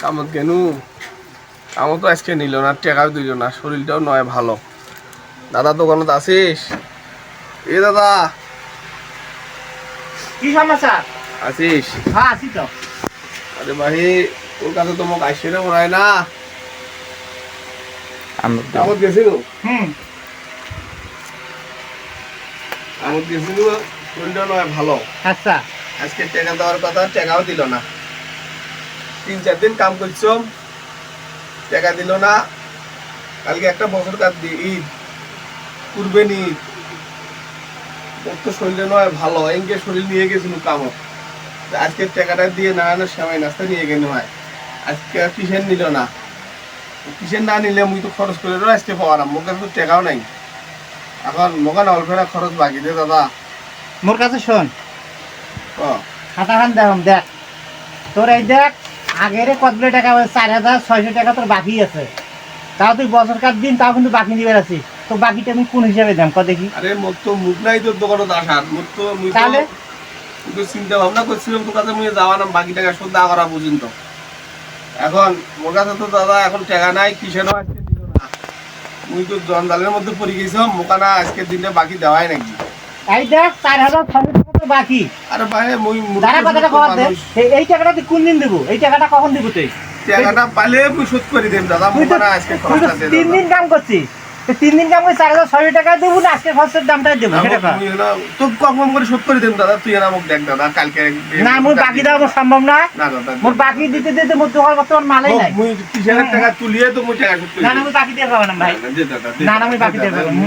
কামত কেন কামত তো আজকে নিল না, টাকাও দিল না, শরীরটাও নয় ভালো। দাদা দোকানত আছিস? এ দাদা কি সমস্যা? আছিস? হ্যাঁ আছি তো। আরে ভাই তোর কাছে তো মোক আইসে না মনে হয় না, কামত গেছিল। কামত গেছিল, শরীরটা নয় ভালো। আচ্ছা আজকে টাকা দেওয়ার কথা, টাকাও দিল না। 3-4 দিন কাম করছো, টাকা দিল না। কালকে একটা বছর কাজ দিয়ে ঈদ করবে নি, ওর তো শরীরে নয় ভালো, এনকে শরীর নিয়ে গেছিল কামত। আজকে টাকাটা দিয়ে না সেমাই নাস্তা নিয়ে গেল হয়। আজকে কিসের নিল না, কিসের না নিলে মুই তো খরচ করে আজকে পাওয়ারাম, মোর কাছে তো টাকাও নাই। এখন মোকান অল্পেরা খরচ বাকি দে দাদা। মোর কাছে শোন, ও খাতাখান দেখুন দেখ, তোর এই দেখ আগের কতগুলো টাকা 4,600 টাকা তোর বাকি আছে। তাও তুই বছর কার দিন তাও কিন্তু বাকি দিবে আছিস। তো বাকিটা আমি কোন হিসাবে দাম কত দেখি? আরে মোর তো মুখ নাই তোর দোকানত আসার, মোর তো মুই তাহলে তো চিন্তা ভাবনা করছিলাম তোর কাছে মুই যাওয়া না, বাকি টাকা শোধ দেওয়া করা পর্যন্ত। এখন মোর কাছে তো দাদা এখন টাকা নাই, কিসের আজকে দিল না। মুই তো জঞ্জালের মধ্যে পড়ে গেছিলাম, মোকানা আজকের দিনটা বাকি দেওয়াই নাকি। এই দেখ 4,600 টাকা তোর বাকি। আরে ভাই মুই দাঁড়া কথাটা কর দে, এই টাকাটা তুই কোন দিন দেবো? এই টাকাটা কখন দিব তুই? টাকাটা পালে মুই শোধ করে দেব দাদা, মোকানা আজকে তুই তো খরচটা দে 3 দিন কাম করছিস, 3 দিন কাম করে 4,600 টাকা দেবো না আজকে খরচের দামটাই দেবো সেটা কর। তো কম করে শোধ করে দেব দাদা, তুই আর আমাকে দেখ দাদা কালকে। না মোর বাকি দেওয়া মোর সম্ভব না। না দাদা মোর বাকি দিতে দিতে মোর দোকান বর্তমান মালাই নাই। মুই কিসের টাকা তুলিয়ে তো মুই টাকা শোধ করে না না আমি বাকি দিয়ে পাবো না ভাই। দে দাদা, দে না না আমি বাকি দিয়ে পাবো না।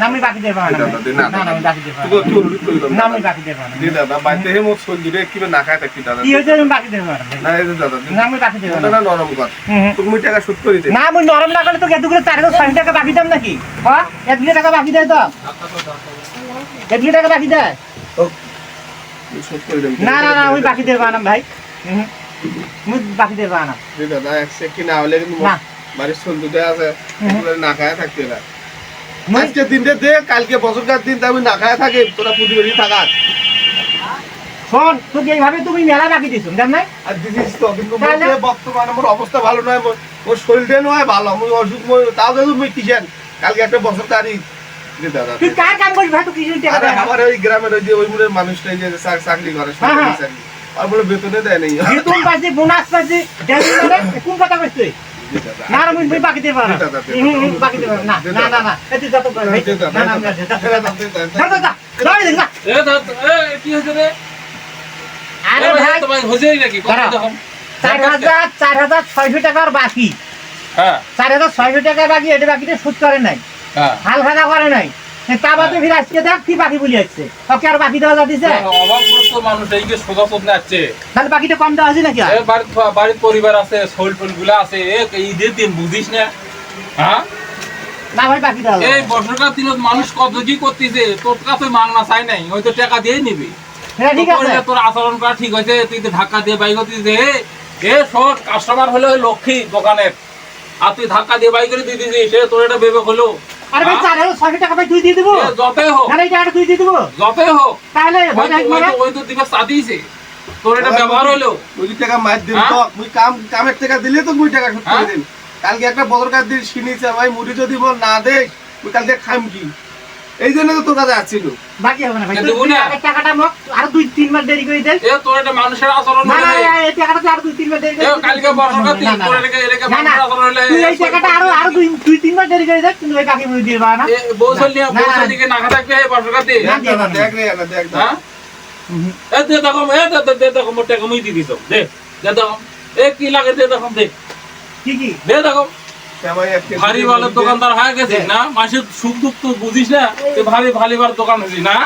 না আমি বাকি দিয়ে পাবো না। না না আমি বাকি দিয়ে পাবো না। না আমি বাকি দিয়ে পাবো না। দি দাদা বাইতে হে মোর সোল দিলে কিবে না খায় থাকি দাদা। কি হয়েছে আমি বাকি দিয়ে পাবো না। না এই যে দাদা না আমি বাকি দিয়ে পাবো দাদা না। নরম কর, হুম। তুমি টাকা শোধ করে দে। না আমি নরম না করলে তো এতগুলো 4,600 টাকা বাকি দাম নাকি? হ্যাঁ 1,000 টাকা বাকি দেয় তো, 1,000 টাকা বাকি দেয়। শোধ করে দেব। না না না আমি বাকি দিয়ে পাবো না ভাই। আমি বাকি দিয়ে পাবো না। দি দাদা এক সেকেন্ড না হলে কিন্তু না। বাড়ির সোল দুটো আছে, এগুলো না খায় থাকতে না। মুই- আজকে দিনটা দে, কালকে বছরকার দিন আমি না খায় থাকি, তোরা প্রতিবেশী থাকার। শোন তোকে এইভাবে তুমি মেলা বাকি দিছো জান না? আর দিদিস তো কিন্তু তাহলে? বর্তমানে আমার অবস্থা ভালো নয়, ওর শরীরটা নয় ভালো, আমি অসুখ তাও যদি মুই কিসেন কালকে একটা বছর তারিখ দাদা। তুই কার কাম করিস ভাই? তুই কিছু টাকা আরে দেয় না। আমার ওই গ্রামের ওই যে ওই মুরের মানুষটাই যে চাকরি করে, হ্যাঁ, হ্যাঁ। সরকারি চাকরি, আর বলে বেতনে দেয় নাই। বেতন পাচ্ছি, বোনাস পাচ্ছি, দেয়নি মানে? কোন কথা কইছ তুই? না না আমি বাকি দিয়ে পাবো না। বাকি দিয়ে পাবো না। না না না এই তুই যত ভাই। না না আমি যা যা যা। যাই দেখ না। এ দাদা, কি হয়েছে রে? আরে ভাই তোমার হয়েছেই নাকি? কত দাঁড়াও। দেখো? 4,600 টাকার বাকি। হ্যাঁ 4,600 টাকা বাকি, এটা বাকিটা সুদ করে নাই, হ্যাঁ। হাল খাতা করে নাই। তা বাদে ফিরে আজকে দেখ কি বাকি বলি আসছে, ওকে আর বাকি দেওয়া যাচ্ছে? অভাবগ্রস্ত মানুষ এইকে সোজা চোদনে আসছে। তাহলে বাকিটা কম দেওয়া আছে নাকি? বাড়ির পরিবার আছে, শৈল ফল গুলা আছে, ঈদের দিন বুঝিস না? হ্যাঁ না ভাই বাকি দেওয়া এই যাবে। বছরকার দিনত মানুষ কত কি করতেছে, তোর কাছে মাংনা চাই নাই, হয়তো টাকা দিয়েই নিবি। হ্যাঁ ঠিক আছে। তোর আচরণ করা ঠিক হয়েছে, তুই তো ধাক্কা দিয়ে বাইক করতেছে। এ শোন, কাস্টমার হলে ওই লক্ষ্মী দোকানের, আর তুই ধাক্কা দিয়ে বাইক করে দিয়ে দিছিস, সে তোর এটা বিবেক হলো? আরে ভাই 4,600 টাকা ভাই তুই দিয়ে দিব? এ যতই হোক, না এই টাকাটা তুই দিয়ে দিব? যতই হোক, তাহলে ভাই মানে ওই তো দিবে চা দিয়েছে, তোর এটা ব্যবহার হলো। ওই টাকা মার দিন তো, মুই কামের টাকা দিলে তো মুই টাকা শোধ করে দিন। কালকে একটা বছরকার দিন শুনিছে ভাই, মুড়ি যদি বল না দেখ মুই কালকে খাম কি, এই জন্য তো তোর কাছে আসছিল। বাকি হবে না ভাই, দেবো তুই না। আগের টাকাটা মোক আর 2-3 মাস দেরি করে দে। এ তোর এটা মানুষের আচরণ না হলো না রে। এই টাকাটা তুই আর 2-3 মাস দেরি করে এ দে। কালকে বর্ষকার দিন, না, না, তোর না। এটাকে না, না, মানুষের আচরণ হলে তুই এই টাকাটা আরো 2-3 মাস দেরি করে দে, কিন্তু ওই বাকি মুই দিয়ে পাবো না। এ বৌসল নিয়ে না, না। বৌসল দিকে নাকা থাকবে এই বর্ষকার দিন। না, দিয়ে দাদা, পাবো না। দেখ রে না, দেখ দাদা। হ্যাঁ এ দে দেখো, দে দেখো, মোর টাকা মুই দিয়ে দিছ, দে দেখো, এ কি লাগে দে দেখো, দে কি কি? দে দেখো। শ্যামাই এক কেজি ভারী দিয়ে ভালো দে। দোকানদার হয়ে গেছিস না, মাসের সুখ দুঃখ তো বুঝিস না, তুই ভারী ভালো দোকান হয়েছিস না।